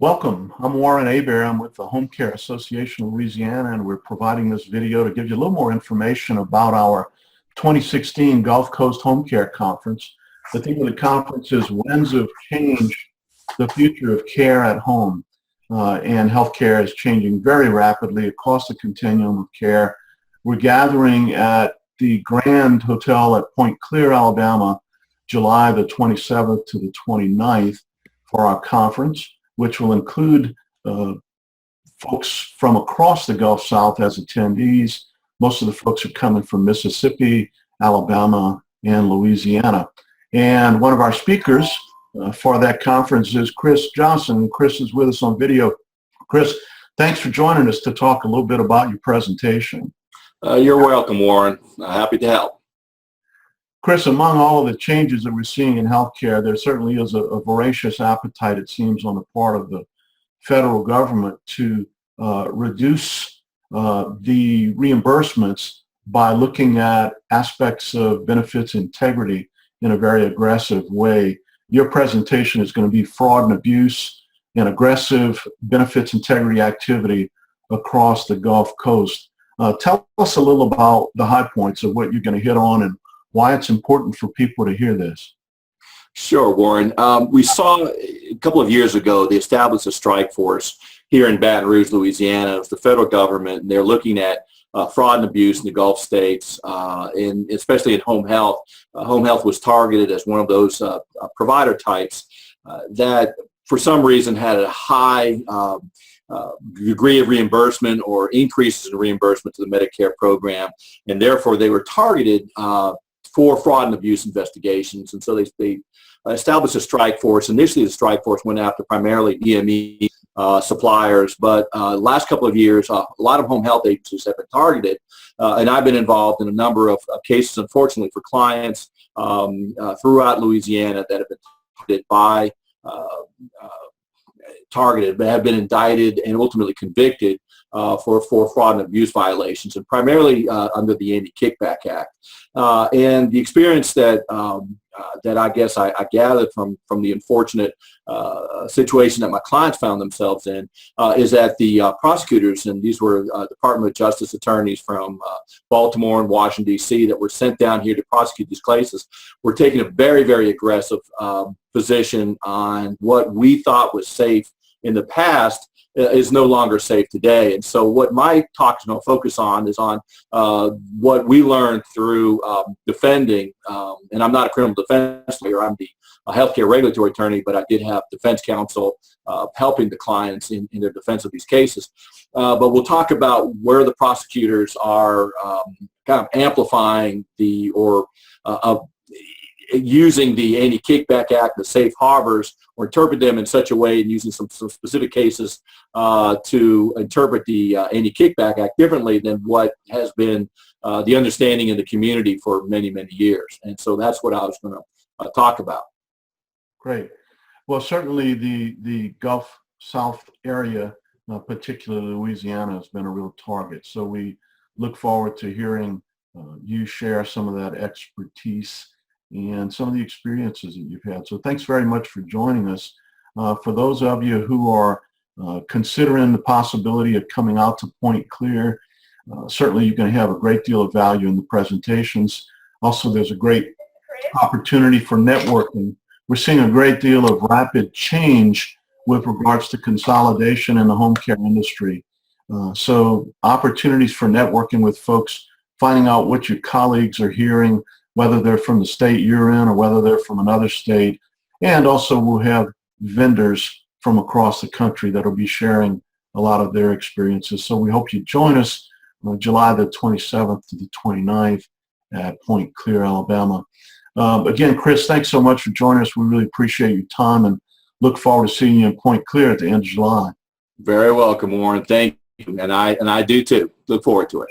Welcome. I'm Warren Hebert. I'm with the Homecare Association of Louisiana, and we're providing this video to give you a little more information about our 2016 Gulf Coast Homecare Conference. The theme of the conference is Winds of Change, the Future of Care at Home. And healthcare is changing very rapidly across the continuum of care. We're gathering at the Grand Hotel at Point Clear, Alabama, July the 27th to the 29th for our conference, which will include folks from across the Gulf South as attendees. Most of the folks are coming from Mississippi, Alabama, and Louisiana. And one of our speakers for that conference is Chris Johnston. Chris is with us on video. Chris, thanks for joining us to talk a little bit about your presentation. You're welcome, Warren. Happy to help. Chris, among all of the changes that we're seeing in healthcare, there certainly is a voracious appetite, it seems, on the part of the federal government to reduce the reimbursements by looking at aspects of benefits integrity in a very aggressive way. Your presentation is going to be fraud and abuse and aggressive benefits integrity activity across the Gulf Coast. Tell us a little about the high points of what you're going to hit on and why it's important for people to hear this. Sure, Warren. We saw a couple of years ago they established a strike force here in Baton Rouge, Louisiana. It was the federal government, and they're looking at fraud and abuse in the Gulf states, and especially in home health. Home health was targeted as one of those provider types that for some reason had a high degree of reimbursement or increases in reimbursement to the Medicare program, and therefore they were targeted for fraud and abuse investigations. And so they established a strike force. Initially, the strike force went after primarily DME suppliers, but last couple of years, a lot of home health agencies have been targeted, and I've been involved in a number of cases, unfortunately, for clients throughout Louisiana that have been targeted but have been indicted and ultimately convicted for fraud and abuse violations, and primarily under the Anti-Kickback Act. And the experience that I guess I gathered from the unfortunate situation that my clients found themselves in is that the prosecutors, and these were Department of Justice attorneys from Baltimore and Washington, D.C., that were sent down here to prosecute these cases, were taking a very, very aggressive position on what we thought was safe in the past is no longer safe today. And so what my talk is going to focus on is on what we learned through defending, and I'm not a criminal defense lawyer, I'm the healthcare regulatory attorney, but I did have defense counsel helping the clients in their defense of these cases. But we'll talk about where the prosecutors are kind of amplifying using the Anti-Kickback Act, the safe harbors, or interpret them in such a way and using some specific cases to interpret the Anti-Kickback Act differently than what has been the understanding in the community for many, many years. And so that's what I was going to talk about. Great. Well, certainly the Gulf South area, particularly Louisiana, has been a real target. So we look forward to hearing you share some of that expertise and some of the experiences that you've had. So thanks very much for joining us. For those of you who are considering the possibility of coming out to Point Clear, certainly you're going to have a great deal of value in the presentations. Also, there's a great opportunity for networking. We're seeing a great deal of rapid change with regards to consolidation in the home care industry. So opportunities for networking with folks, finding out what your colleagues are hearing, whether they're from the state you're in or whether they're from another state. And also we'll have vendors from across the country that will be sharing a lot of their experiences. So we hope you join us on July the 27th to the 29th at Point Clear, Alabama. Again, Chris, thanks so much for joining us. We really appreciate your time and look forward to seeing you in Point Clear at the end of July. Very welcome, Warren. Thank you. And I do too. Look forward to it.